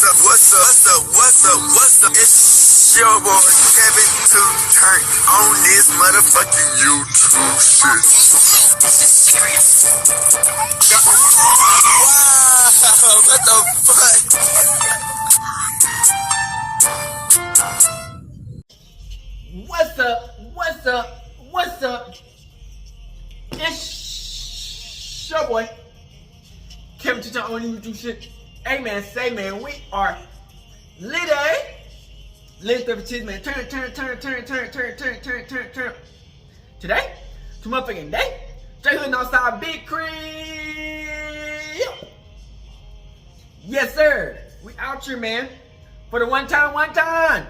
What's up? It's your boy Kevin to turn on this motherfucking YouTube shit. This is serious. Wow, what the fuck? What's up? It's your boy Kevin to turn on YouTube shit. Hey man, say man, we are lit, lit up cheese man. Turn. Today, to motherfucking day. Straight hood outside Big Crib. Yes sir. We out here man. For the one time.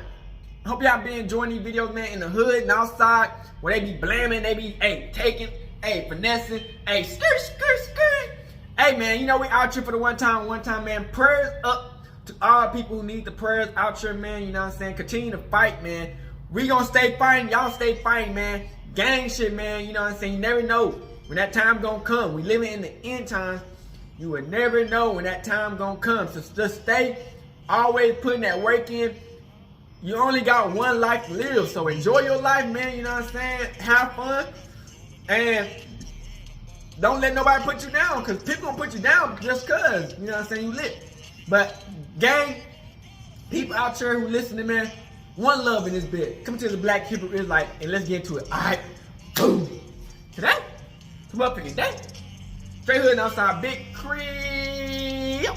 Hope y'all be enjoying these videos man in the hood and outside where they be blamming, they be taking, finessing, skirt. Hey man, you know we out here for the one time man. Prayers up to all people who need the prayers out here, man. You know what I'm saying? Continue to fight, man. We gonna stay fighting. Y'all stay fighting, man. Gang shit, man. You know what I'm saying? You never know when that time gonna come. We living in the end times. You will never know when that time gonna come. So just stay always putting that work in. You only got one life to live. So enjoy your life, man. You know what I'm saying? Have fun. And don't let nobody put you down, because people gonna put you down just cause, you know what I'm saying, you lit. But gang, people out here who listening, man, one love in this bit. Come to the Black Hebrew Israelite and let's get into it. Alright, boom. Today, come up in day. Straight hood and outside Big Crib.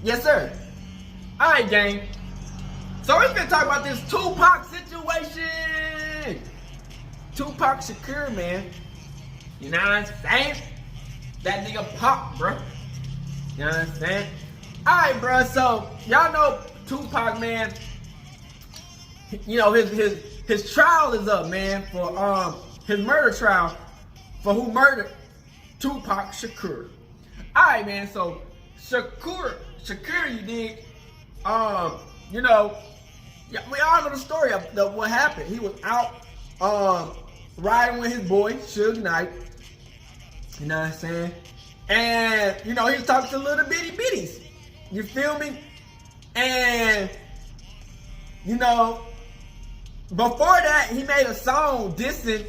Yes sir. Alright gang. So we're gonna talk about this Tupac situation. Tupac Shakur, man. You know what I'm saying? That nigga pop, bro. You know what I'm saying? Alright, bro. So y'all know Tupac, man. You know his trial is up, man, for his murder trial for who murdered Tupac Shakur. Alright, man. So Shakur, you dig? You know, we all know the story of what happened. He was out riding with his boy Suge Knite. You know what I'm saying? And, you know, he was talking to little bitties. You feel me? And, you know, before that, he made a song dissing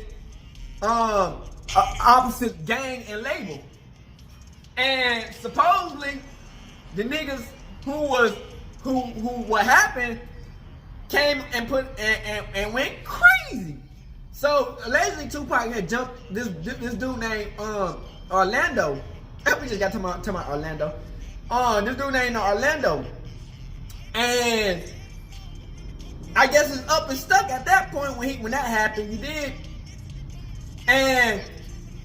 opposite gang and label. And supposedly, the niggas who what happened came and and went crazy. So allegedly Tupac had jumped this dude named Orlando. We just got to my Orlando. This dude named Orlando, and I guess his up and stuck at that point when that happened. You did, and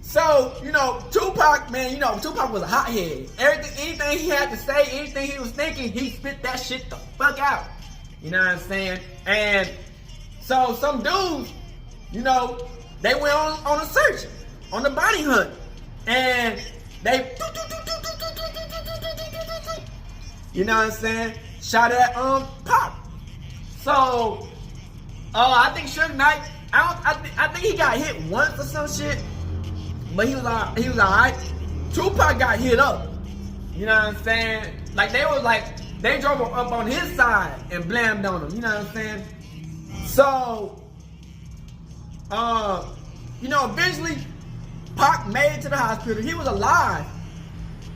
so you know Tupac, man. You know Tupac was a hothead. Anything he had to say, anything he was thinking, he spit that shit the fuck out. You know what I'm saying? And so some dudes, you know, they went on a search, on the bounty hunt, and they, you know what I'm saying, shot at Pop. So, I think Suge Knight, I think he got hit once or some shit, but he was alright. Tupac got hit up. You know what I'm saying? Like they drove up on his side and blamed on him. You know what I'm saying? So, you know, eventually, Pac made it to the hospital. He was alive.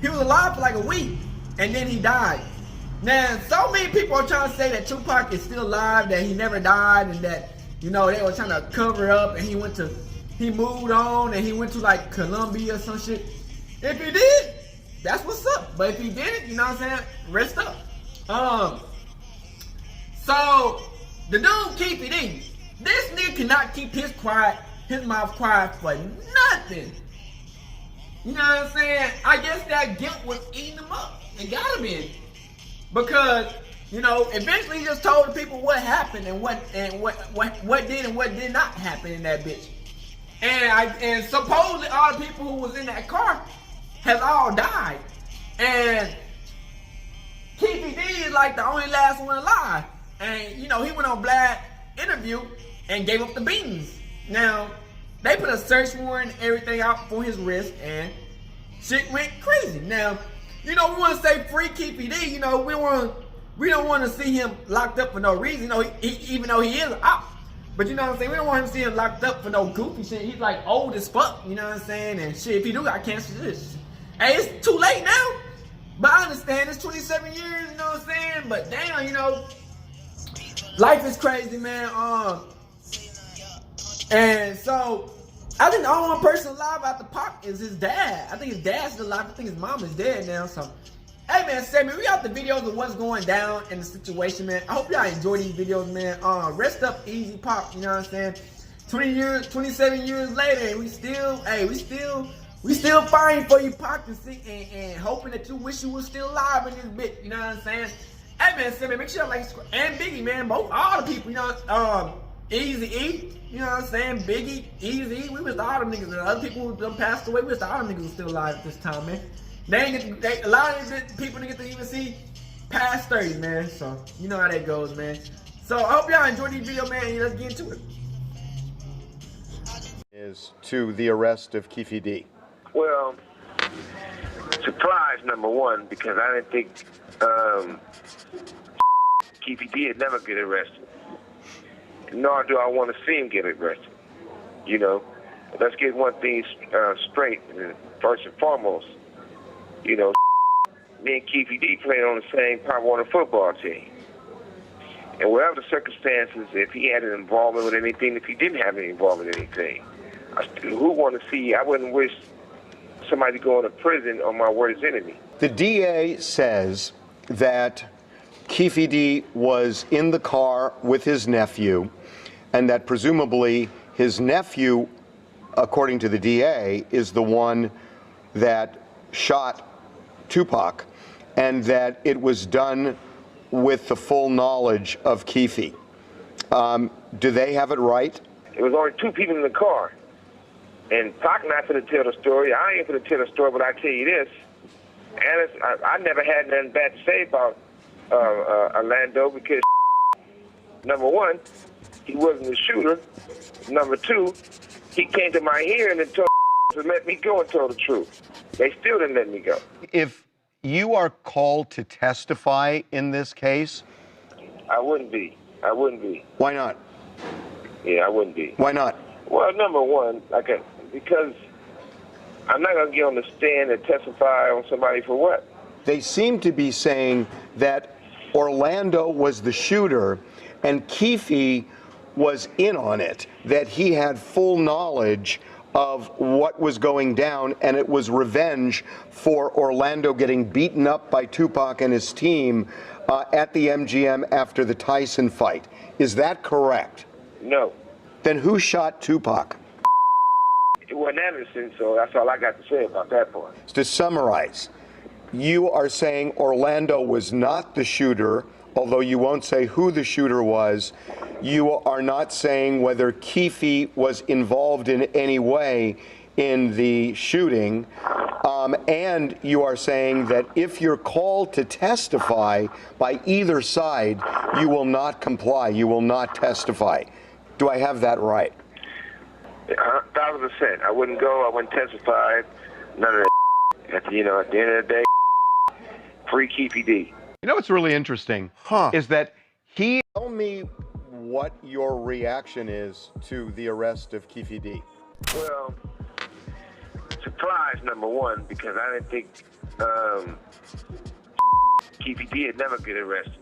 He was alive for like a week, and then he died. Now, so many people are trying to say that Tupac is still alive, that he never died, and that, you know, they were trying to cover it up, and he moved on, and he went to like Colombia or some shit. If he did, that's what's up. But if he didn't, you know what I'm saying, rest up. So, the dude Keefe, this nigga cannot keep his mouth quiet for nothing. You know what I'm saying? I guess that guilt was eating him up. It got him in. Because, you know, eventually he just told the people what happened and what did and what did not happen in that bitch. And supposedly all the people who was in that car has all died. And Keefe D is like the only last one alive. And, you know, he went on Black interview and gave up the beans. Now, they put a search warrant and everything out for his wrist, and shit went crazy. Now, you know, we want to say free Keefe D. You know, we want we don't want to see him locked up for no reason. You know, even though he is out. But you know what I'm saying? We don't want him to see him locked up for no goofy shit. He's like old as fuck, you know what I'm saying? And shit, if he do got cancer, this. Hey, it's too late now. But I understand it's 27 years, you know what I'm saying? But damn, you know, life is crazy, man. And so I think the only one person alive after Pac is his dad. I think his dad's still alive. I think his mom is dead now. So, hey man, Sammy, we got the videos of what's going down in the situation, man. I hope y'all enjoy these videos, man. Rest up easy, Pac. You know what I'm saying? 27 years later, and we still fighting for you, Pac, and hoping that you wish you was still alive in this bitch. You know what I'm saying? Hey man, Sammy, make sure you like, and Biggie, man, all the people, you know, Easy-E, you know what I'm saying? Biggie, Easy-E, we wish all them niggas, other people who done passed away, we wish all them niggas were still alive at this time, man. A lot of these people didn't get to even see past 30, man. So, you know how that goes, man. So, I hope y'all enjoyed this video, man, and let's get into it. Is to the arrest of Keefe D. Well, surprise number one, because I didn't think Keefe D would never get arrested. Nor do I want to see him get arrested. You know, let's get one thing straight, first and foremost. You know, me and Keefe D played on the same Pop Warner football team. And whatever the circumstances, if he had an involvement with anything, if he didn't have any involvement in anything, who want to see, I wouldn't wish somebody going to prison on my worst enemy. The DA says that Keefe D was in the car with his nephew, and that presumably his nephew, according to the DA, is the one that shot Tupac, and that it was done with the full knowledge of Keefe. Do they have it right? It was only two people in the car. And Pac not going to tell the story. I ain't going to tell the story, but I tell you this. And I never had nothing bad to say about Orlando because, number one, he wasn't the shooter. Number two, he came to my hearing and told to let me go and told the truth. They still didn't let me go. If you are called to testify in this case? I wouldn't be. I wouldn't be. Why not? Yeah, I wouldn't be. Why not? Well, number one, because I'm not going to get on the stand and testify on somebody for what? They seem to be saying that Orlando was the shooter and Keefe was in on it, that he had full knowledge of what was going down, and it was revenge for Orlando getting beaten up by Tupac and his team at the MGM after the Tyson fight. Is that correct? No. Then who shot Tupac? It wasn't Anderson, so that's all I got to say about that part. To summarize, you are saying Orlando was not the shooter, although you won't say who the shooter was. You are not saying whether Keefe was involved in any way in the shooting, and you are saying that if you're called to testify by either side, you will not comply, you will not testify. Do I have that right? 1,000%. I wouldn't go, I wouldn't testify, none of that. At the end of the day, free Keefe D. You know what's really interesting is that he... Tell me what your reaction is to the arrest of Keefe D. Well, surprise number one, because I didn't think Keefe D would never get arrested.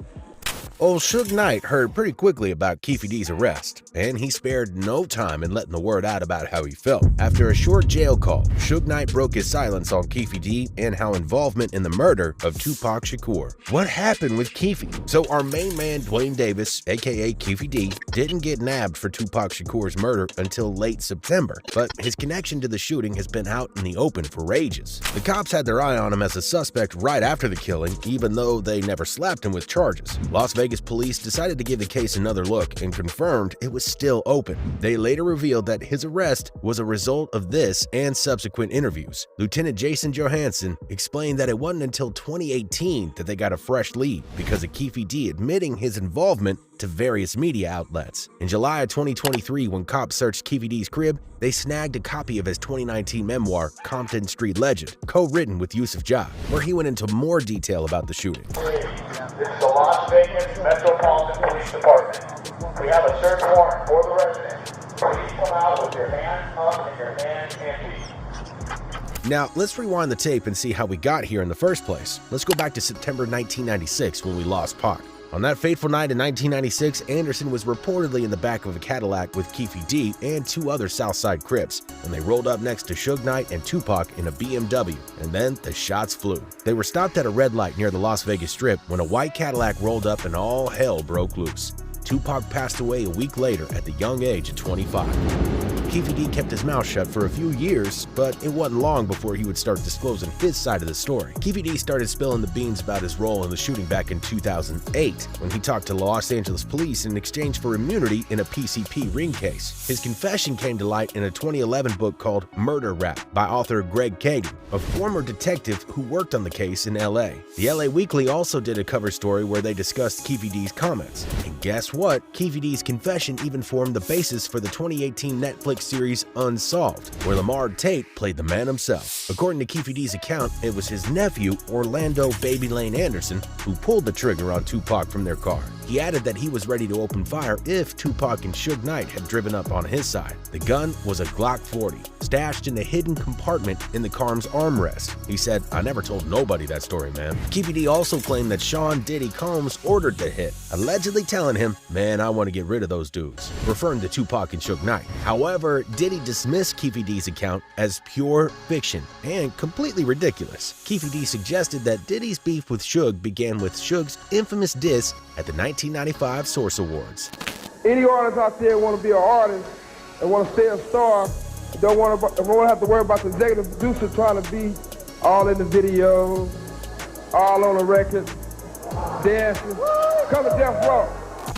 Old Suge Knite heard pretty quickly about Keefe D's arrest, and he spared no time in letting the word out about how he felt. After a short jail call, Suge Knite broke his silence on Keefe D and how involvement in the murder of Tupac Shakur. What happened with Keefe? So our main man Dwayne Davis, aka Keefe D, didn't get nabbed for Tupac Shakur's murder until late September, but his connection to the shooting has been out in the open for ages. The cops had their eye on him as a suspect right after the killing, even though they never slapped him with charges. Las Vegas police decided to give the case another look and confirmed it was still open. They later revealed that his arrest was a result of this and subsequent interviews. Lieutenant Jason Johansson explained that it wasn't until 2018 that they got a fresh lead because of Keefe D admitting his involvement to various media outlets. In July of 2023, when cops searched Keefe D's crib, they snagged a copy of his 2019 memoir, Compton Street Legend, co-written with Yusuf Jah, where he went into more detail about the shooting. This is the Las Vegas Metropolitan Police Department. We have a search warrant for the residence. Please come out with your hands up and your hands empty. Now, let's rewind the tape and see how we got here in the first place. Let's go back to September 1996 when we lost Pac. On that fateful night in 1996, Anderson was reportedly in the back of a Cadillac with Keefe D and two other Southside Crips when they rolled up next to Suge Knight and Tupac in a BMW, and then the shots flew. They were stopped at a red light near the Las Vegas Strip when a white Cadillac rolled up and all hell broke loose. Tupac passed away a week later at the young age of 25. Keefe D kept his mouth shut for a few years, but it wasn't long before he would start disclosing his side of the story. Keefe D started spilling the beans about his role in the shooting back in 2008, when he talked to Los Angeles police in exchange for immunity in a PCP ring case. His confession came to light in a 2011 book called Murder Rap by author Greg Kagan, a former detective who worked on the case in LA. The LA Weekly also did a cover story where they discussed Keefe D's comments. And guess what? Keefe D's confession even formed the basis for the 2018 Netflix series Unsolved, where Lamar Tate played the man himself. According to Keefe D's account, it was his nephew, Orlando Baby Lane Anderson, who pulled the trigger on Tupac from their car. He added that he was ready to open fire if Tupac and Suge Knight had driven up on his side. The gun was a Glock 40, stashed in a hidden compartment in the car's armrest. He said, "I never told nobody that story, man." Keefe D also claimed that Sean Diddy Combs ordered the hit, allegedly telling him, "Man, I want to get rid of those dudes," referring to Tupac and Suge Knight. However, Diddy dismissed Keefe D's account as pure fiction and completely ridiculous. Keefe D suggested that Diddy's beef with Suge began with Suge's infamous diss at the 1995 Source Awards. Any artist out there want to be an artist and want to stay a star, don't want to have to worry about the executive producer trying to be all in the videos, all on the record, dancing, come to Death Row.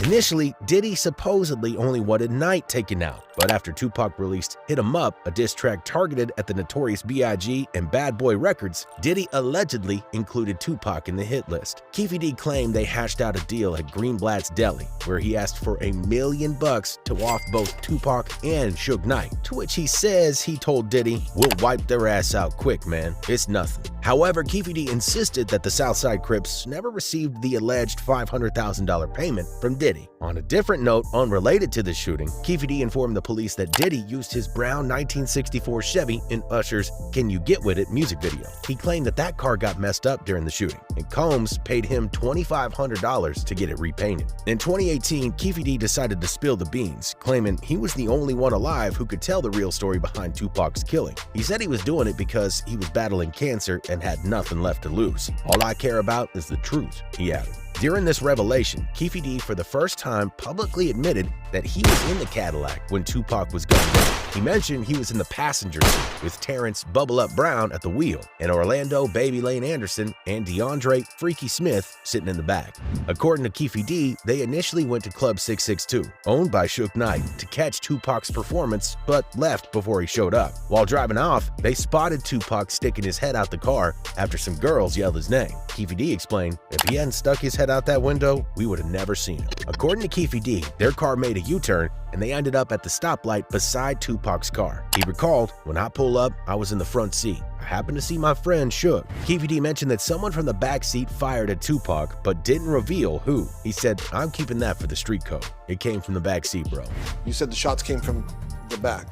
Initially, Diddy supposedly only wanted Knite taken out, but after Tupac released Hit 'Em Up, a diss track targeted at the Notorious B.I.G. and Bad Boy Records, Diddy allegedly included Tupac in the hit list. Keefe D claimed they hashed out a deal at Greenblatt's Deli, where he asked for $1 million to off both Tupac and Suge Knight, to which he says he told Diddy, "We'll wipe their ass out quick, man. It's nothing." However, Keefe D insisted that the Southside Crips never received the alleged $500,000 payment from Diddy. On a different note, unrelated to the shooting, Keefe D informed the police that Diddy used his brown 1964 Chevy in Usher's Can You Get With It music video. He claimed that that car got messed up during the shooting, and Combs paid him $2,500 to get it repainted. In 2018, Keefe D decided to spill the beans, claiming he was the only one alive who could tell the real story behind Tupac's killing. He said he was doing it because he was battling cancer and had nothing left to lose. "All I care about is the truth," he added. During this revelation, Keefe D for the first time publicly admitted that he was in the Cadillac when Tupac was gunned down. He mentioned he was in the passenger seat with Terrence Bubble Up Brown at the wheel and Orlando Baby Lane Anderson and DeAndre Freaky Smith sitting in the back. According to Keefe D, they initially went to Club 662, owned by Suge Knight, to catch Tupac's performance, but left before he showed up. While driving off, they spotted Tupac sticking his head out the car after some girls yelled his name. Keefe D explained, "If he hadn't stuck his head out that window, we would have never seen him." According to Keefe D, their car made a U-turn and they ended up at the stoplight beside Tupac's car. He recalled, "When I pull up, I was in the front seat. I happened to see my friend Suge." Keefe D mentioned that someone from the back seat fired at Tupac, but didn't reveal who. He said, "I'm keeping that for the street code. It came from the back seat, bro." You said the shots came from the back.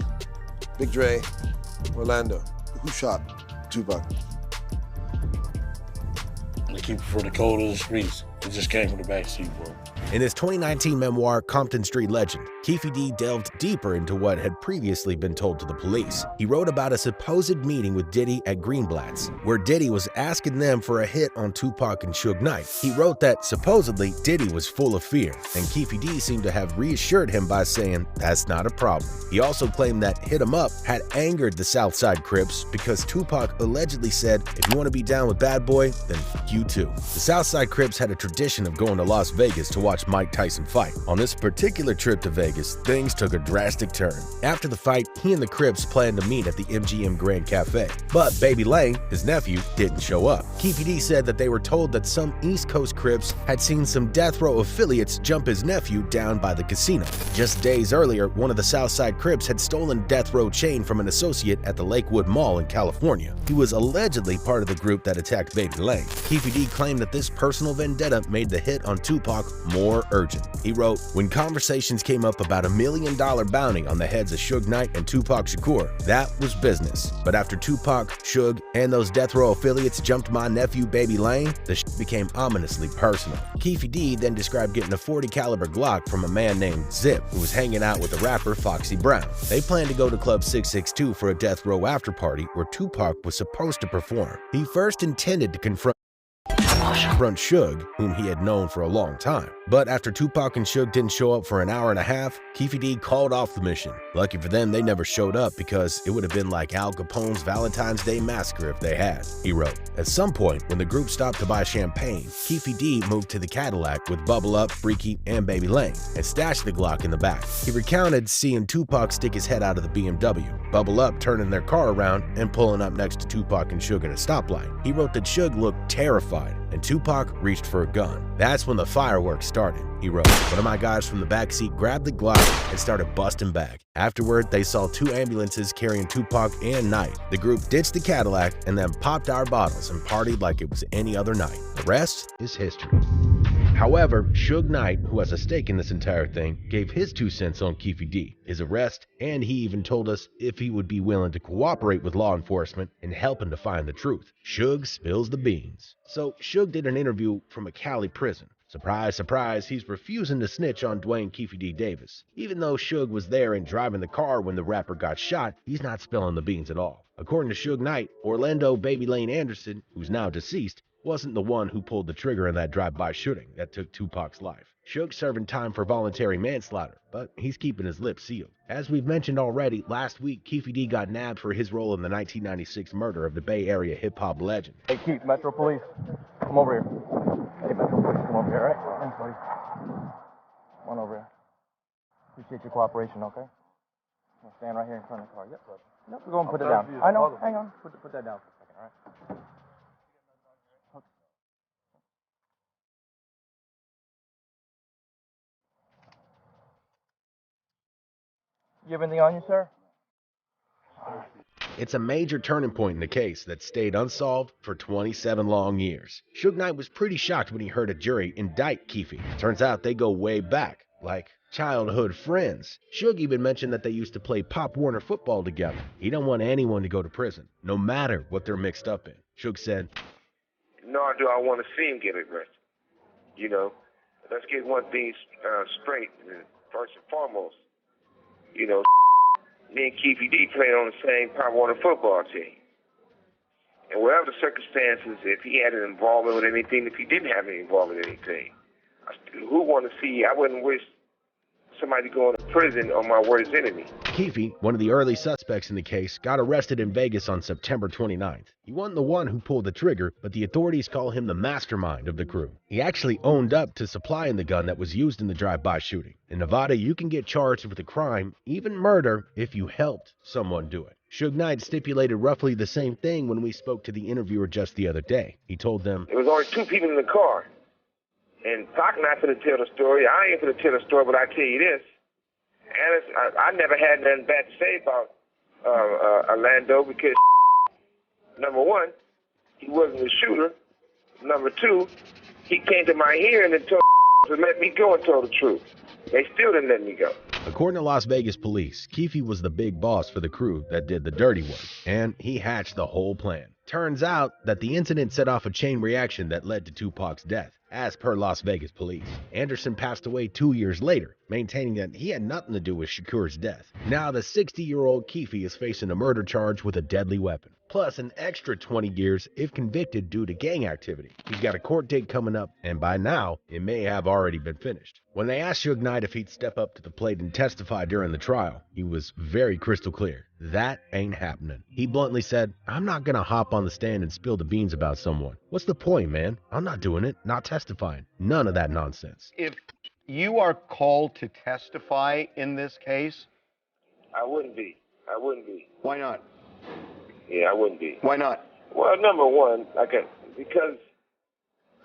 Big Dre, Orlando. Who shot Tupac? They keep it for the code of the streets. It just came from the backseat, bro. In his 2019 memoir, Compton Street Legend, Keefe D delved deeper into what had previously been told to the police. He wrote about a supposed meeting with Diddy at Greenblatt's, where Diddy was asking them for a hit on Tupac and Suge Knight. He wrote that supposedly Diddy was full of fear, and Keefe D seemed to have reassured him by saying, "That's not a problem." He also claimed that Hit 'Em Up had angered the Southside Crips because Tupac allegedly said, "If you want to be down with Bad Boy, then fuck you too." The Southside Crips had a tradition tradition of going to Las Vegas to watch Mike Tyson fight. On this particular trip to Vegas, things took a drastic turn. After the fight, he and the Crips planned to meet at the MGM Grand Cafe. But Baby Lane, his nephew, didn't show up. Keefe said that they were told that some East Coast Crips had seen some death row affiliates jump his nephew down by the casino. Just days earlier, one of the Southside Crips had stolen death row chain from an associate at the Lakewood Mall in California. He was allegedly part of the group that attacked Baby Lane. Keefe claimed that this personal vendetta made the hit on Tupac more urgent. He wrote, "When conversations came up about $1 million bounty on the heads of Suge Knight and Tupac Shakur, that was business. But after Tupac, Suge, and those death row affiliates jumped my nephew Baby Lane, the shit became ominously personal." Keefe then described getting a .40 caliber Glock from a man named Zip, who was hanging out with the rapper Foxy Brown. They planned to go to Club 662 for a death row after party where Tupac was supposed to perform. He first intended to confront Suge, whom he had known for a long time. But after Tupac and Suge didn't show up for an hour and a half, Keefe called off the mission. Lucky for them, they never showed up because it would have been like Al Capone's Valentine's Day massacre if they had. He wrote, "At some point, when the group stopped to buy champagne, Keefe moved to the Cadillac with Bubble Up, Freaky, and Baby Lane and stashed the Glock in the back. He recounted seeing Tupac stick his head out of the BMW, Bubble Up turning their car around and pulling up next to Tupac and Suge at a stoplight. He wrote that Suge looked terrified and Tupac reached for a gun. That's when the fireworks started." He wrote, "One of my guys from the backseat grabbed the Glock and started busting back. Afterward, they saw 2 ambulances carrying Tupac and Knite. The group ditched the Cadillac and then popped our bottles and partied like it was any other night. The rest is history." However, Suge Knight, who has a stake in this entire thing, gave his 2 cents on Keefe, his arrest, and he even told us if he would be willing to cooperate with law enforcement in helping to find the truth. Suge spills the beans. So Suge did an interview from a Cali prison. Surprise, surprise, he's refusing to snitch on Dwayne Keefe Davis. Even though Suge was there and driving the car when the rapper got shot, he's not spilling the beans at all. According to Suge Knight, Orlando Baby Lane Anderson, who's now deceased, wasn't the one who pulled the trigger in that drive-by shooting that took Tupac's life. Suge's serving time for voluntary manslaughter, but he's keeping his lips sealed. As we've mentioned already, last week Keefe got nabbed for his role in the 1996 murder of the Bay Area hip-hop legend. Hey Keith, Metro Police, come over here. Hey Metro Police, come over here, all right? Thanks, buddy. Come on over here. Appreciate your cooperation, okay? I'll stand right here in front of the car. Yep, bud. Yep, we're going to put it down. I know, hang on. Put that down for a second, all right? You have anything on you, sir? It's a major turning point in the case that stayed unsolved for 27 long years. Suge Knight was pretty shocked when he heard a jury indict Keefe. Turns out they go way back, like childhood friends. Suge even mentioned that they used to play Pop Warner football together. He don't want anyone to go to prison, no matter what they're mixed up in. Suge said, "Nor do I want to see him get arrested. You know, let's get one thing straight, first and foremost. You know, me and Keefe played on the same Pop Warner football team. And whatever the circumstances, if he had an involvement with anything, if he didn't have any involvement in anything, who want to see? I wouldn't wish somebody going to prison on my worst enemy." Keefe, one of the early suspects in the case, got arrested in Vegas on September 29th. He wasn't the one who pulled the trigger, but the authorities call him the mastermind of the crew. He actually owned up to supplying the gun that was used in the drive-by shooting. In Nevada, you can get charged with a crime, even murder, if you helped someone do it. Suge Knight stipulated roughly the same thing when we spoke to the interviewer just the other day. He told them, "There was only 2 people in the car. And Pac not going to tell the story. I ain't going to tell the story, but I tell you this. And I never had nothing bad to say about Orlando because, number one, he wasn't a shooter. Number 2, he came to my hearing and told to let me go and told the truth. They still didn't let me go." According to Las Vegas police, Keefe was the big boss for the crew that did the dirty work, and he hatched the whole plan. Turns out that the incident set off a chain reaction that led to Tupac's death. As per Las Vegas police, Anderson passed away 2 years later, maintaining that he had nothing to do with Shakur's death. Now the 60-year-old Keefe is facing a murder charge with a deadly weapon, plus an extra 20 years if convicted due to gang activity. He's got a court date coming up, and by now, it may have already been finished. When they asked Suge Knight if he'd step up to the plate and testify during the trial, he was very crystal clear. That ain't happening. He bluntly said, "I'm not gonna hop on the stand and spill the beans about someone. What's the point, man? I'm not doing it, not testifying. None of that nonsense." If you are called to testify in this case, I wouldn't be. why not? Yeah, I wouldn't be. Why not? Well, number one, because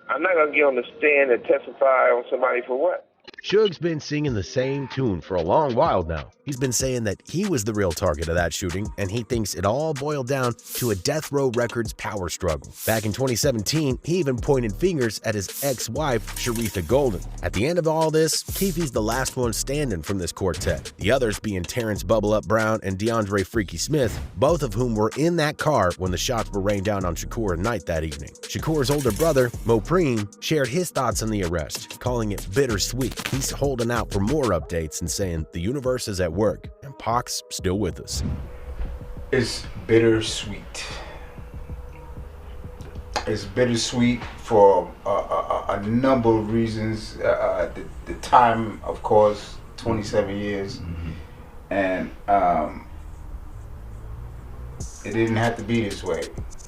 I'm not going to get on the stand and testify on somebody for what? Suge's been singing the same tune for a long while now. He's been saying that he was the real target of that shooting, and he thinks it all boiled down to a Death Row Records power struggle. Back in 2017, he even pointed fingers at his ex-wife, Sharitha Golden. At the end of all this, Keefe's the last one standing from this quartet, the others being Terrence Bubble Up Brown and DeAndre Freaky Smith, both of whom were in that car when the shots were rained down on Shakur and Knite that evening. Shakur's older brother, Mopreme, shared his thoughts on the arrest, calling it bittersweet. He's holding out for more updates and saying the universe is at work and Pac's still with us. It's bittersweet. It's bittersweet for a number of reasons. The time, of course, 27 years. And it didn't have to be this way.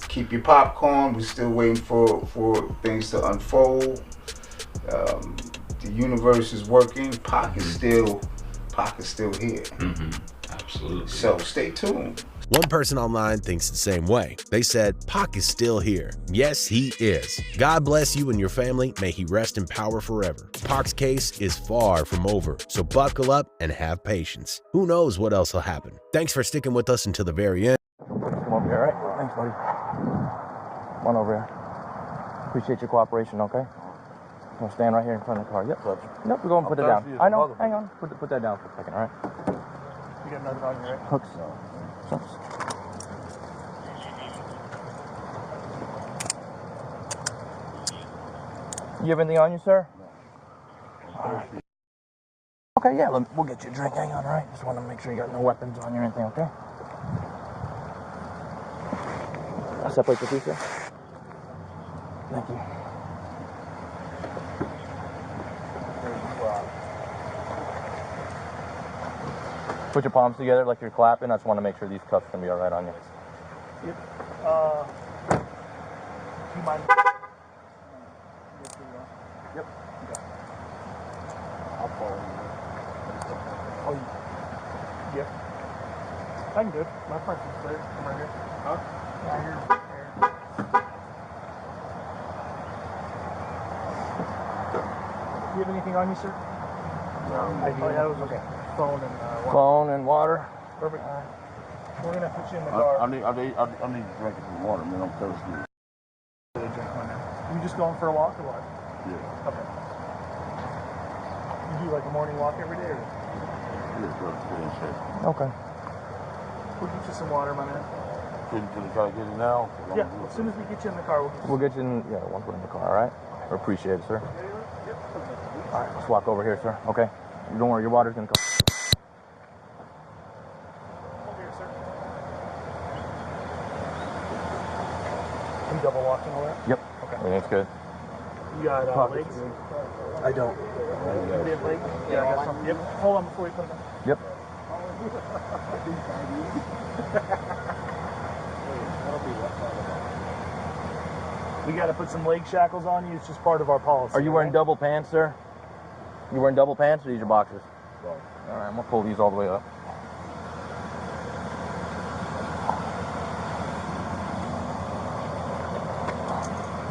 Keep your popcorn. We're still waiting for things to unfold. The universe is working. Pac is still here. Absolutely. So stay tuned. One person online thinks the same way. They said, Pac is still here. Yes, he is. God bless you and your family. May he rest in power forever. Pac's case is far from over, so buckle up and have patience. Who knows what else will happen? Thanks for sticking with us until the very end. Come over here, all right? Thanks, buddy. Come on over here. Appreciate your cooperation, okay? I'm gonna stand right here in front of the car. Yep. Nope, we're gonna put it down. I know. Hang on. Put that down for a second, all right? You got nothing on you, right? Hooks. You have anything on you, sir? No. All right. Okay, yeah, we'll get you a drink. Hang on, all right? Just want to make sure you got no weapons on you or anything, okay? I'll separate the two, sir. Thank you. Put your palms together like you're clapping. I just want to make sure these cuffs can be all right on you. Yep. Do you mind? Yep. I'll follow you. Oh, yep. I can do it. My front is clear. I'm right here. Huh? Yeah, here. Do you have anything on you, sir? No. Oh, yeah, it was okay. Phone and water. Phone and water. Perfect. We're gonna put you in the car. I need drinking some water, man. I'm thirsty. You just going for a walk or what? Yeah. Okay. You do like a morning walk every day, or? Yeah, okay. We'll get you some water, my man. Can you try to get it now? Yeah. As soon as we get you in the car, we'll get you in. Yeah, once we're in the car. All right. I appreciate it, sir. All right. Let's walk over here, sir. Okay. Don't worry. Your water's gonna come. You double walking all that? Yep. Okay. Everything's good. You got legs? I don't. You have legs? Yeah, I got some. Yep. Hold on before you put them in. Yep. We got to put some leg shackles on you. It's just part of our policy. Are you wearing double pants, sir? You wearing double pants or these are boxers? All right, I'm gonna pull these all the way up.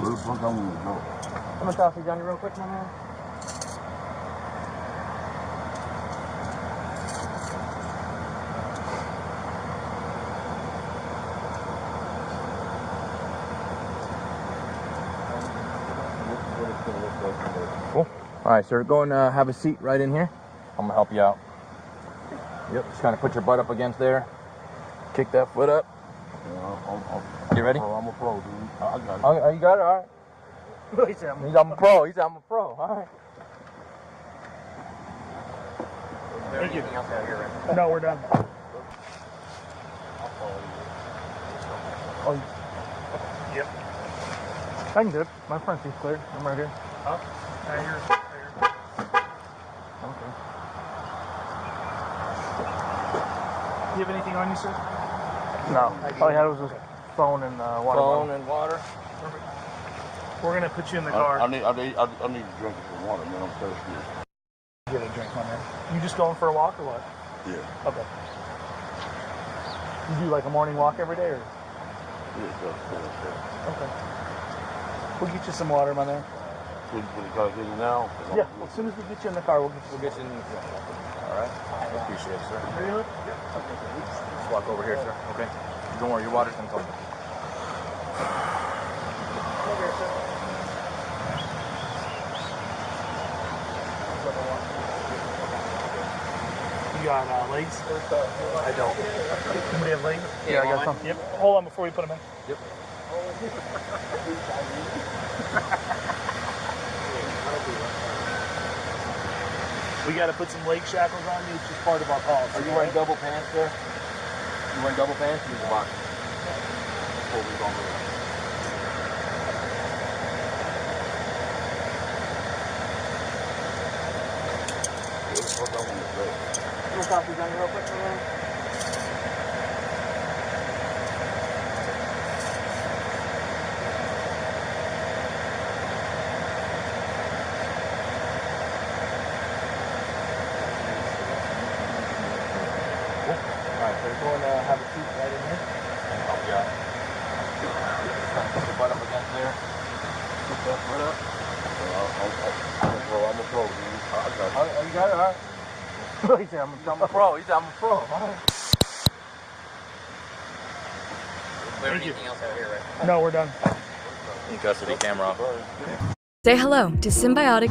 Where the fuck I want to go? I'm gonna talk to you, Johnny, real quick, my man. Cool. All right, sir. Go and have a seat right in here. I'm gonna help you out. Yep. Just kind of put your butt up against there. Kick that foot up. Yeah, you ready? I'm a pro, dude. I got it. Oh, you got it. All right. He said, I'm a pro. He said I'm a pro. All right. Thank you. No, we're done. Oh, yep. I can do it. My front seat's clear. I'm right here. Oh, you're. Okay. Do you have anything on you, sir? No. All I had was a phone and water. Phone and water. Perfect. We're gonna put you in the car. I need to drink some water, man. I'm thirsty. Get a drink, my man. You just going for a walk or what? Yeah. Okay. You do like a morning walk every day, or? Yeah. Okay. We'll get you some water, my man. Will you try to get it now? Yeah. Well, as soon as we get you in the car, we'll get you in the car. All right. I appreciate it, sir. Really? Yep. Okay. Just walk over here, sir. Okay. Don't worry, your water's gonna come. You got legs? I don't. Somebody have legs? Yeah, I got some. Yep. Hold on before we put them in. Yep. We got to put some leg shackles on you. It's just part of our policy. Are you wearing double pants, sir? You wearing double pants? Use a box. Before we go over. We'll copy down real quick, man. Alright, so we're going to have a seat right in here and help you out. Put your butt up against there. Put that foot up. I'm a pro, man. I got you. Oh, you got it? Alright. He said, I'm I'm a pro. He said, I'm a pro. Thank you. Anything else out here, right? No, we're done. In custody, camera off. Say hello to Symbiotic.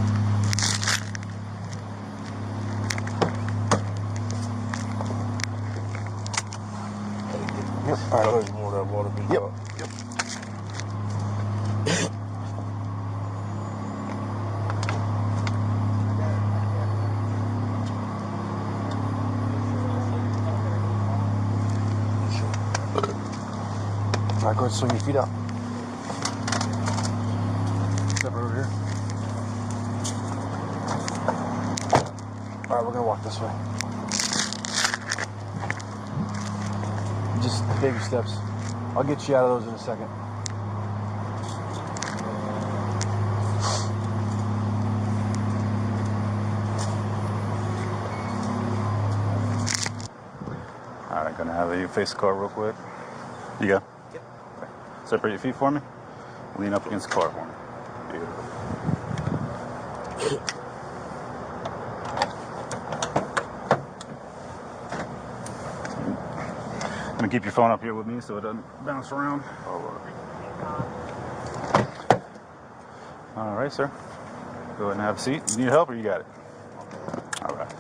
Yep. All right, there's more of that water. Yep. Yep. All right, go ahead and swing your feet out. Step over here. All right, we're gonna walk this way. Just baby steps. I'll get you out of those in a second. All right, gonna have you face the car real quick. You go. Yep. Okay. Separate your feet for me. Lean up against the car for me. Beautiful. I'm gonna keep your phone up here with me so it doesn't bounce around. All right, sir. Go ahead and have a seat. You need help or you got it? All right.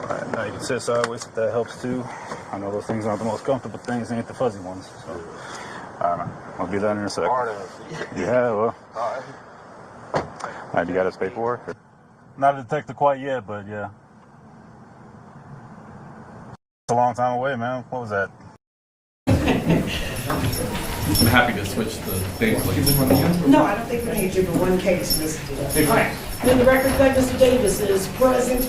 Alright, now you can sit sideways if that helps too. I know those things aren't the most comfortable things, they ain't the fuzzy ones. So. Alright, I'll be there in a second. Yeah, well. Alright, you got his paperwork? Not a detective quite yet, but yeah. It's a long time away, man. What was that? I'm happy to switch the things. No, I don't think we need you for one case, Mr. Davis. All right. Then the record that Mr. Davis is present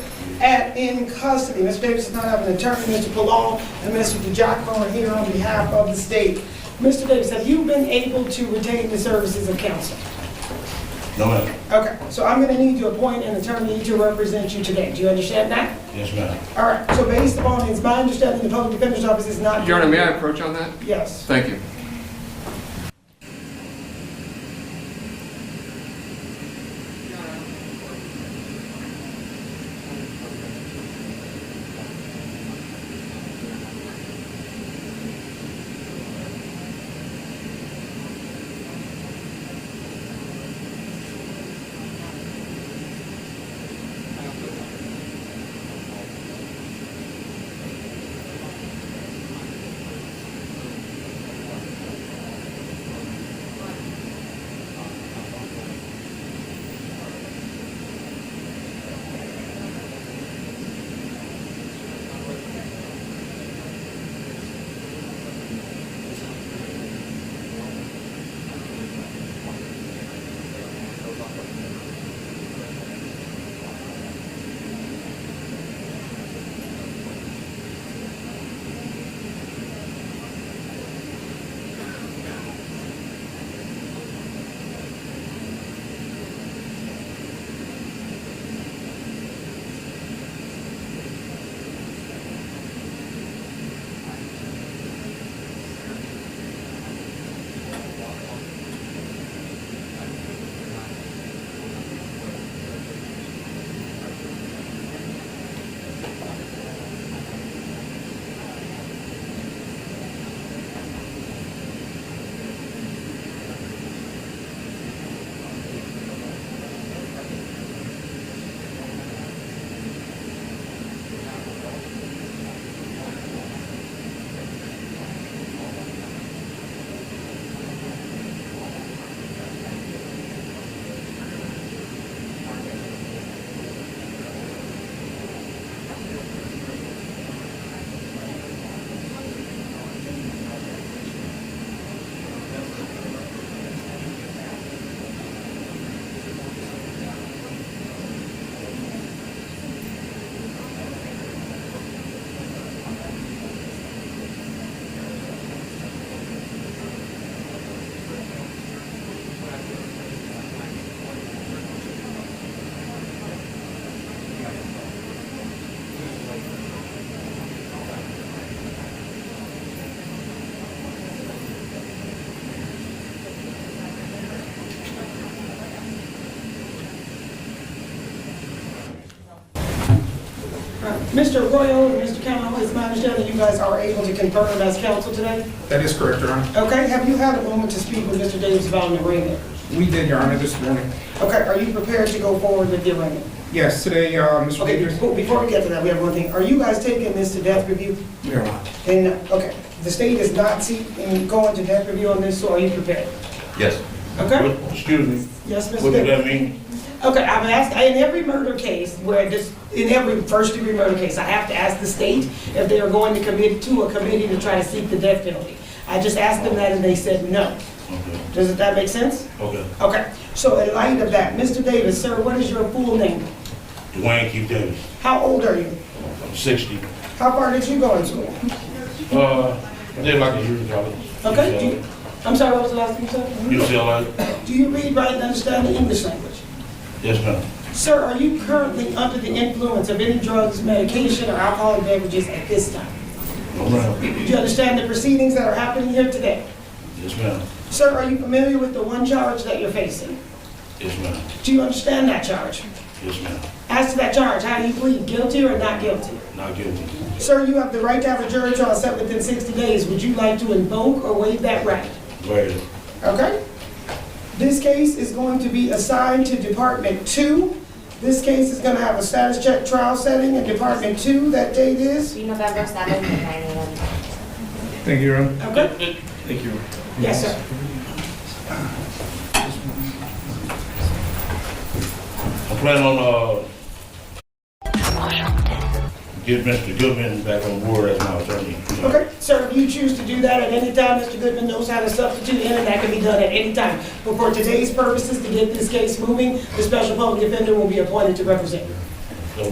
in custody. Mr. Davis does not have an attorney. Mr. Palal and Mr. DeJacco are here on behalf of the state. Mr. Davis, have you been able to retain the services of counsel? No, ma'am. Okay, so I'm going to need to appoint an attorney to represent you today. Do you understand that? Yes, ma'am. All right, so based upon, it's my understanding the public defender's office is not... Your Honor, may I approach on that? Yes. Thank you. Mr. Royal and Mr. Cameron, it's my understanding you guys are able to confirm as counsel today? That is correct, Your Honor. Okay, have you had a moment to speak with Mr. Davis about an arraignment? We did, Your Honor, this morning. Okay, are you prepared to go forward with the arraignment? Yes, today, Mr. Okay, Davis. before we get to that, we have one thing. Are you guys taking this to death review? We are not. And, okay, the state is not going to death review on this, so are you prepared? Yes. Okay. Excuse me. Yes, Mr. What does Davis. that mean? Okay, I'm asking, in every murder case, in every first-degree murder case, I have to ask the state if they are going to commit to a committee to try to seek the death penalty. I just asked them that and they said no. Okay. Does that make sense? Okay. Okay, so in light of that, Mr. Davis, sir, what is your full name? Dwayne Keefe Davis. How old are you? I'm 60. How far did you go in school? I did like a year in college. Okay, I'm sorry, what was the last thing you said? UCLA. Do you read, write, and understand the English language? Yes, ma'am. Sir, are you currently under the influence of any drugs, medication, or alcoholic beverages at this time? No, ma'am. Do you understand the proceedings that are happening here today? Yes, ma'am. Sir, are you familiar with the one charge that you're facing? Yes, ma'am. Do you understand that charge? Yes, ma'am. As to that charge, how do you plead, guilty or not guilty? Not guilty. Sir, you have the right to have a jury trial set within 60 days. Would you like to invoke or waive that right? Wait. Okay. This case is going to be assigned to Department 2. This case is going to have a status check trial setting in Department 2. That date is? November 7th at 9 a.m. Thank you, Your Honor. Okay. Thank you. Yes, sir. I plan on get Mr. Goodman back on board as my attorney. Okay, sir, if you choose to do that at any time, Mr. Goodman knows how to substitute in, and that can be done at any time. But for today's purposes, to get this case moving, the special public defender will be appointed to represent you.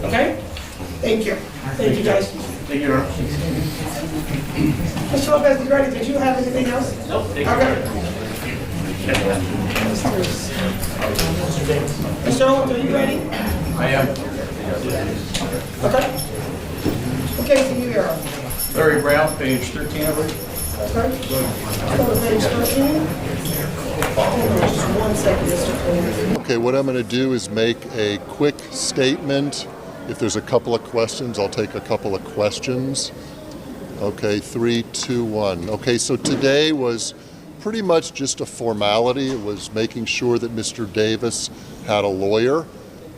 Okay? Thank you. Thank you, guys. Thank you, Your Honor. Mr. Lopez, you ready? Did you have anything else? Nope. Okay. Mr. Owens, are you ready? I am. Okay. Okay, so you here. Larry Brown, page 13, I believe. Okay. Go to page 13. Hold on just 1 second, Mr. Owens. Okay, what I'm going to do is make a quick statement. If there's a couple of questions, I'll take a couple of questions. Okay, 3, 2, 1. Okay, so today was pretty much just a formality. It was making sure that Mr. Davis had a lawyer.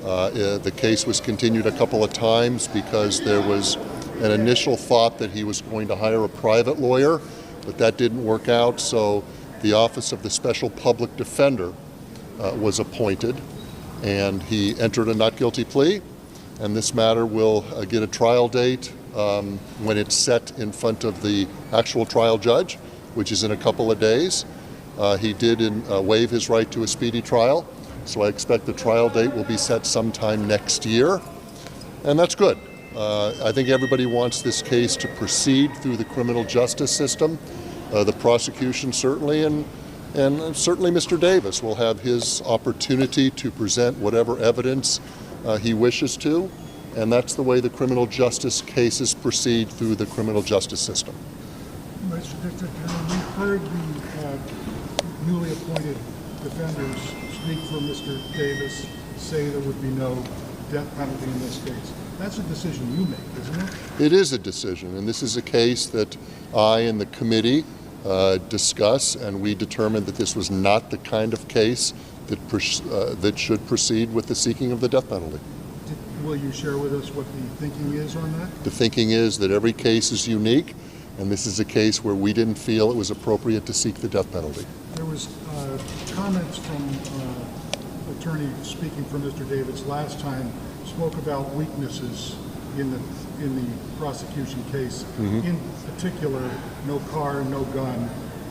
The case was continued a couple of times because there was an initial thought that he was going to hire a private lawyer, but that didn't work out, so the Office of the Special Public Defender was appointed, and he entered a not guilty plea, and this matter will get a trial date when it's set in front of the actual trial judge, which is in a couple of days. He did waive his right to a speedy trial, so I expect the trial date will be set sometime next year, and that's good. I think everybody wants this case to proceed through the criminal justice system, the prosecution certainly, and certainly Mr. Davis will have his opportunity to present whatever evidence he wishes to, and that's the way the criminal justice cases proceed through the criminal justice system. Mr. District Attorney, we heard the newly appointed defenders speak for Mr. Davis, say there would be no death penalty in this case. That's a decision you make, isn't it? It is a decision, and this is a case that I and the committee discuss, and we determined that this was not the kind of case that should proceed with the seeking of the death penalty. Will you share with us what the thinking is on that? The thinking is that every case is unique, and this is a case where we didn't feel it was appropriate to seek the death penalty. There was comments from attorney speaking for Mr. Davis last time, spoke about weaknesses in the prosecution case. Mm-hmm. In particular, no car, no gun,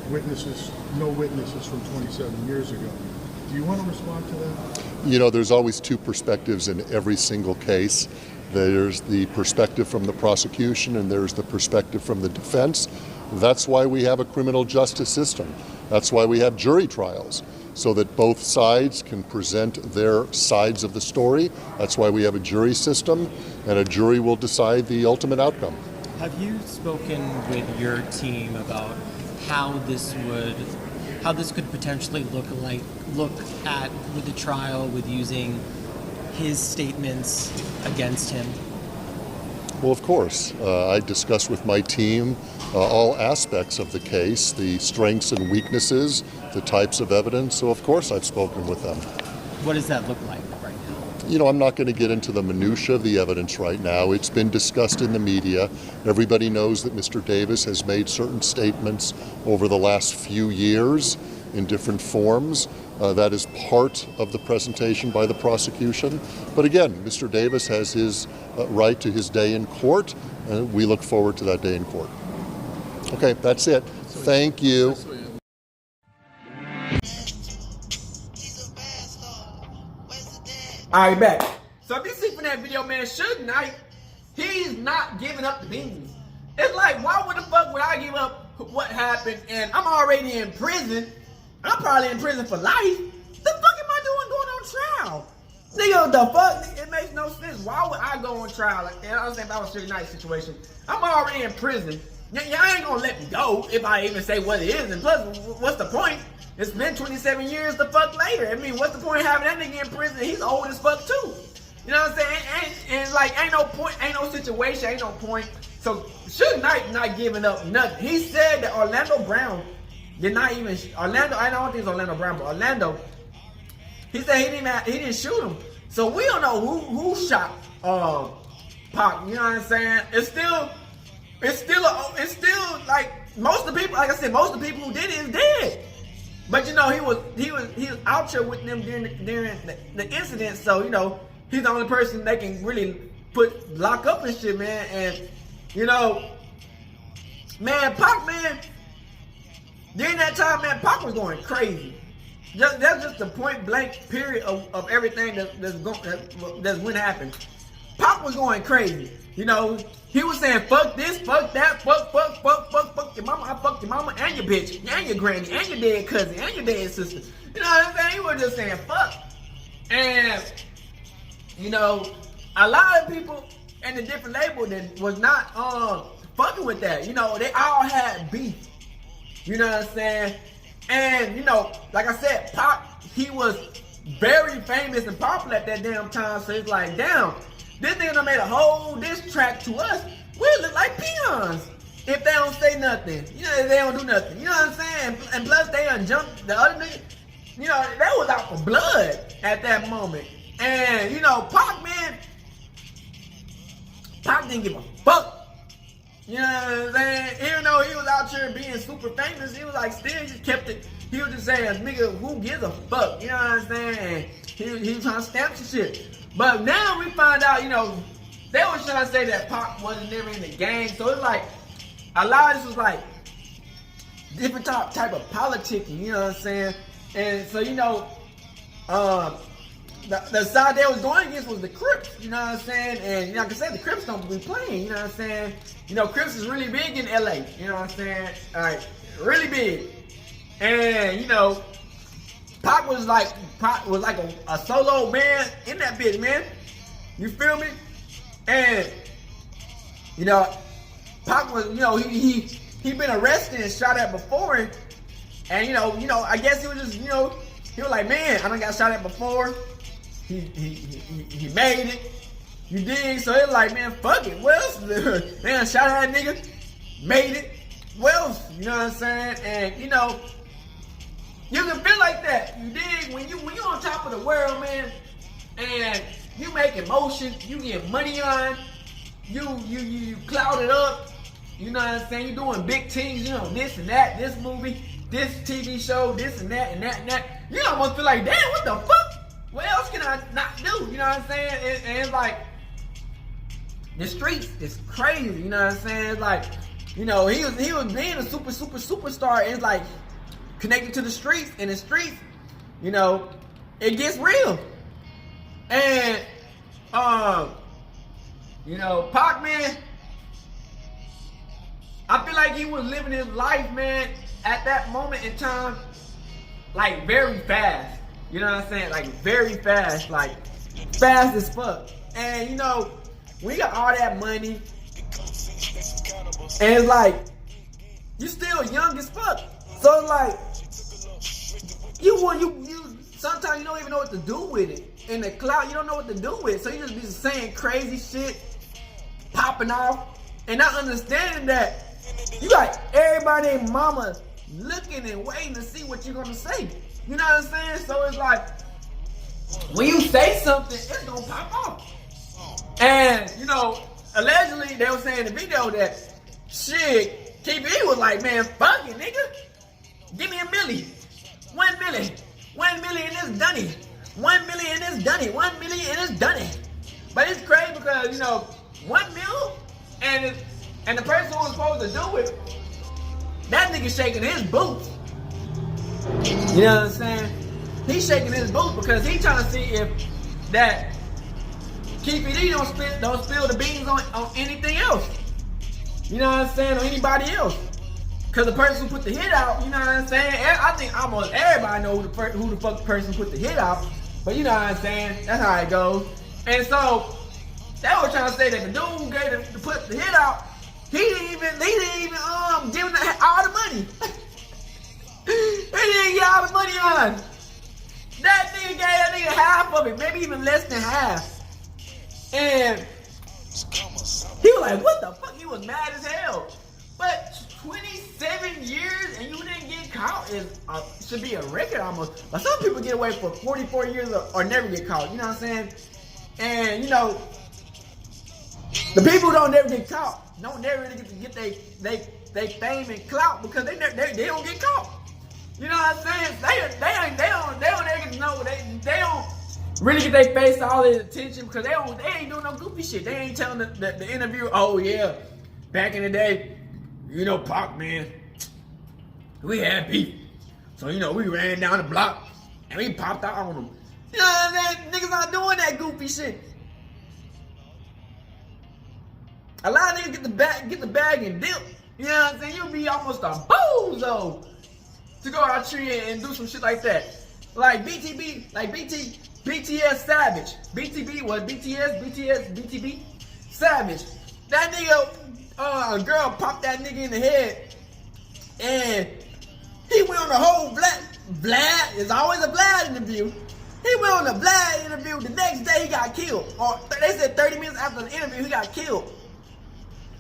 no witnesses from 27 years ago. Do you want to respond to that? You know, there's always two perspectives in every single case. There's the perspective from the prosecution and there's the perspective from the defense. That's why we have a criminal justice system. That's why we have jury trials, so that both sides can present their sides of the story. That's why we have a jury system, and a jury will decide the ultimate outcome. Have you spoken with your team about how this could potentially look at with the trial, with using his statements against him? Well, of course. I discussed with my team all aspects of the case, the strengths and weaknesses, the types of evidence. So, of course, I've spoken with them. What does that look like right now? You know, I'm not going to get into the minutia of the evidence right now. It's been discussed in the media. Everybody knows that Mr. Davis has made certain statements over the last few years in different forms. That is part of the presentation by the prosecution. But again, Mr. Davis has his right to his day in court, and we look forward to that day in court. Okay, that's it. Thank you. Alright, back. So if you see from that video, man, Suge Knight, he's not giving up the beans. It's like, why would the fuck would I give up what happened and I'm already in prison? I'm probably in prison for life. The fuck am I doing going on trial? Nigga, the fuck? It makes no sense. Why would I go on trial? Like, I understand if I was Suge Knight's situation. I'm already in prison. Y'all ain't gonna let me go if I even say what it is. And plus, what's the point? It's been 27 years the fuck later. I mean, what's the point of having that nigga in prison? He's old as fuck too. You know what I'm saying? And like, ain't no point, ain't no situation, ain't no point. So Suge Knight not giving up nothing. He said that Orlando Brown did not even, Orlando, I don't think it's Orlando Brown, but Orlando, he said he didn't shoot him. So we don't know who shot Pac, you know what I'm saying? It's still like, most of the people, like I said, most of the people who did it is dead. But you know, he was out here with them during the incident, so you know, he's the only person they can really lock up and shit, man. And you know, man, Pac, man, during that time, man, Pac was going crazy. That's just the point blank period of everything that's when happened. Pac was going crazy. You know, he was saying fuck this, fuck that, fuck your mama, I fuck your mama and your bitch, and your granny, and your dead cousin, and your dead sister. You know what I'm saying? He was just saying fuck. And, you know, a lot of people in the different label that was not fucking with that. You know, they all had beef. You know what I'm saying? And, you know, like I said, Pac, he was very famous and popular at that damn time, so it's like, damn, this nigga done made a whole diss track to us. We look like peons if they don't say nothing. You know, if they don't do nothing. You know what I'm saying? And plus, they done jumped the other nigga. You know, they was out for blood at that moment. And, you know, Pac, man, Pac didn't give a fuck. You know what I'm saying? Even though he was out here being super famous, he was like, still just kept it. He was just saying, nigga, who gives a fuck? You know what I'm saying? He was trying to stamp some shit. But now we find out, you know, they was trying to say that Pac wasn't never in the gang. So it's like, a lot of this was like different type of politicking, you know what I'm saying? And so, you know, the side they was going against was the Crips, you know what I'm saying? And, you know, like I said, the Crips don't be playing, you know what I'm saying? You know, Crips is really big in LA, you know what I'm saying? All right, really big. And, you know, Pac was like a solo man in that bitch, man. You feel me? And, you know, Pac was, you know, he been arrested and shot at before. And, you know, I guess he was just, you know, he was like, man, I done got shot at before. He made it. You dig? So it's like, man, fuck it. What else? Man, shot at that nigga. Made it. What else? You know what I'm saying? And, you know, you can feel like that. You dig? When you on top of the world, man, and you making motion, you get money on, you clouded up, you know what I'm saying? You doing big things, you know, this and that, this movie, this TV show, this and that and that and that. You almost feel like, damn, what the fuck? What else can I not do? You know what I'm saying? And it's like, the streets is crazy, you know what I'm saying? It's like, you know, he was being a superstar, and it's like, connected to the streets, and the streets, you know, it gets real. And, you know, Pac, man, I feel like he was living his life, man, at that moment in time, like, very fast. You know what I'm saying? Like, very fast, like, fast as fuck. And, you know, we got all that money, and it's like, you still young as fuck. So it's like, you sometimes you don't even know what to do with it. In the cloud, you don't know what to do with it. So you just be saying crazy shit. Pac popping off and not understanding that you got everybody and mama looking and waiting to see what you're gonna say. You know what I'm saying? So it's like, when you say something, it's gonna pop off. And, you know, allegedly, they were saying in the video that shit, Keefe was like, man, fuck it, nigga. Give me $1 million. 1 million. 1 million and it's done it. 1 million and it's done it. 1 million and it's done it. But it's crazy because, you know, 1 million and the person who was supposed to do it, that nigga shaking his boots. You know what I'm saying? He's shaking his boots because he's trying to see if that Keefe don't spill the beans on anything else. You know what I'm saying? Or anybody else. Because the person who put the hit out, you know what I'm saying? I think almost everybody knows who the fuck the person who put the hit out. But you know what I'm saying? That's how it goes. And so, they were trying to say that the dude who gave to put the hit out, he didn't even give him all the money. He didn't get all the money on. That nigga gave that nigga half of it, maybe even less than half. And he was like, what the fuck? He was mad as hell. But 27 years and you didn't get caught should be a record almost. But some people get away for 44 years or never get caught. You know what I'm saying? And you know, the people who don't never get caught don't never really get to get they fame and clout because they don't get caught. You know what I'm saying? They don't ever get to know. They don't really get their face all the attention because they ain't doing no goofy shit. They ain't telling the interviewer, oh yeah, back in the day, you know, Pac, man, we had beef. So, you know, we ran down the block and we popped out on them. You know what I'm saying? Niggas not doing that goofy shit. A lot of niggas get the bag and dip. You know what I'm saying? You'll be almost a bozo to go out here and do some shit like that. Like BTS Savage. BTB Savage. That nigga, a girl popped that nigga in the head and he went on the whole Vlad, it's always a Vlad interview. He went on the Vlad interview, the next day he got killed. Or they said 30 minutes after the interview he got killed.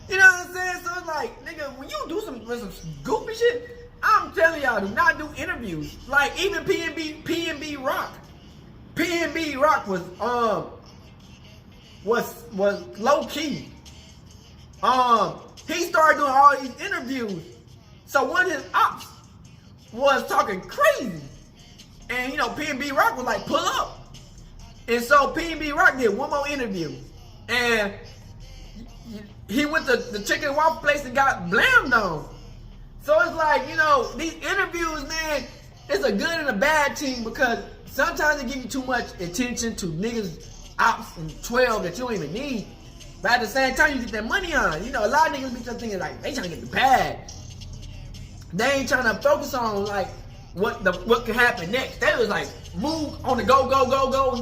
You know what I'm saying? So it's like, nigga, when you do some goofy shit, I'm telling y'all, do not do interviews. Like even PNB Rock. PNB Rock was low key. He started doing all these interviews. So one of his ops was talking crazy. And you know, PNB Rock was like, pull up. And so PNB Rock did one more interview. And he went to the chicken and waffle place and got blamed on. So it's like, you know, these interviews, man, it's a good and a bad thing because sometimes they give you too much attention to niggas, ops, and 12 that you don't even need. But at the same time, you get that money on. You know, a lot of niggas be just thinking like, they trying to get the bag. They ain't trying to focus on like what could happen next. They was like, move on the go, and go.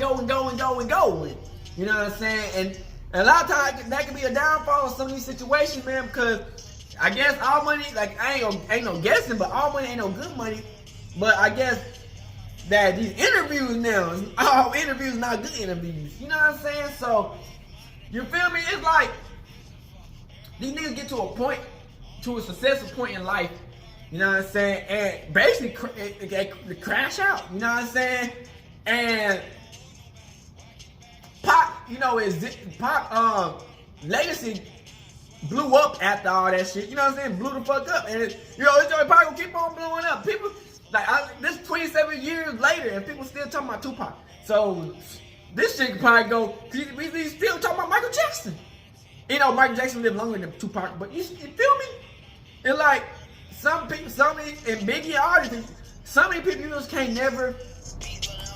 You know what I'm saying? And a lot of times that can be a downfall in some of these situations, man, because I guess all money, like ain't no guessing, but all money ain't no good money. But I guess that these interviews now, all interviews not good interviews. You know what I'm saying? So, you feel me? It's like these niggas get to a successful point in life. You know what I'm saying? And basically they crash out. You know what I'm saying? And Pac, you know, Pac legacy blew up after all that shit. You know what I'm saying? Blew the fuck up. And you know, it's probably gonna keep on blowing up. People like this 27 years later, and people still talking about Tupac. So this shit could probably go. We still talking about Michael Jackson. You know, Michael Jackson lived longer than Tupac, but you feel me? It's like some people, and Biggie artists, some of these people you just can't never.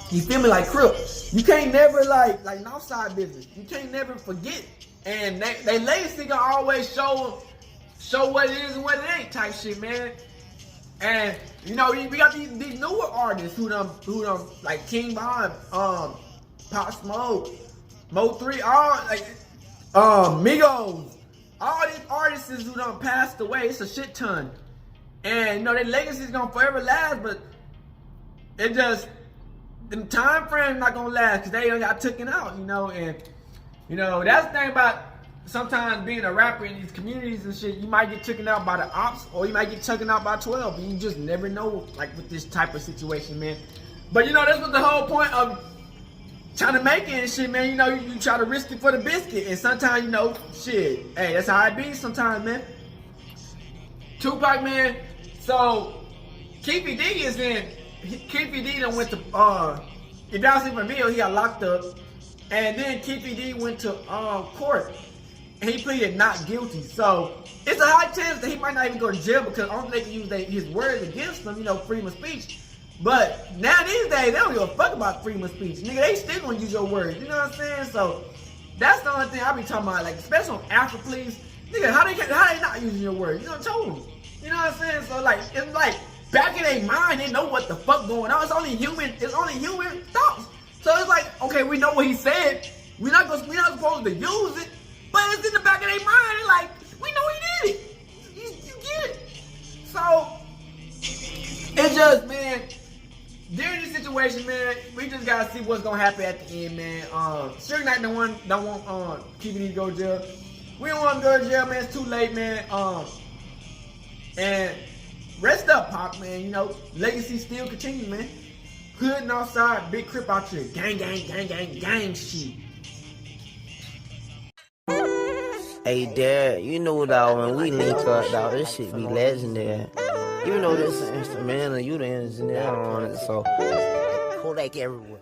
You feel me? Like Crip, you can't never like Northside business. You can't never forget. And they legacy gonna always show what it is and what it ain't type shit, man. And you know, we got these newer artists who done like King Von, Pop Smoke, Mo3, all like Migos, all these artists who done passed away. It's a shit ton. And you know, their legacy is gonna forever last, but it just the time frame not gonna last because they done got taken out, you know. And you know, that's the thing about sometimes being a rapper in these communities and shit, you might get taken out by the ops or you might get taken out by 12. You just never know, like with this type of situation, man. But you know, that's what the whole point of trying to make it and shit, man. You know, you try to risk it for the biscuit. And sometimes, you know, shit, hey, that's how it be sometimes, man. Tupac, man. So, Keefe D is in. Keefe D done went to, if y'all see from video, he got locked up. And then Keefe D went to court. And he pleaded not guilty. So, it's a high chance that he might not even go to jail because I don't think they can use his words against him, you know, freedom of speech. But now these days, they don't give a fuck about freedom of speech. Nigga, they still gonna use your words. You know what I'm saying? So that's the only thing I be talking about. Like, especially on Afro Pleas. Nigga, how they not using your words? You know what I'm telling them? You know what I'm saying? So like, it's like back in their mind, they know what the fuck going on. It's only human thoughts. So it's like, okay, we know what he said. We're not supposed to use it, but it's in the back of their mind. It's like, we know he did it. You get it. So it's just, man. During this situation, man, we just gotta see what's gonna happen at the end, man. Suge Knite don't want Keefe D to go to jail. We don't want him to go to jail, man. It's too late, man. And rest up, Pop, man. You know, legacy still continues, man. Hood and outside, big crip out here, gang shit. Hey, Dad, you know, dog, when we link up, dog, this shit be legendary. You know this is instrumental, you the engineer on it, so Kodak everywhere.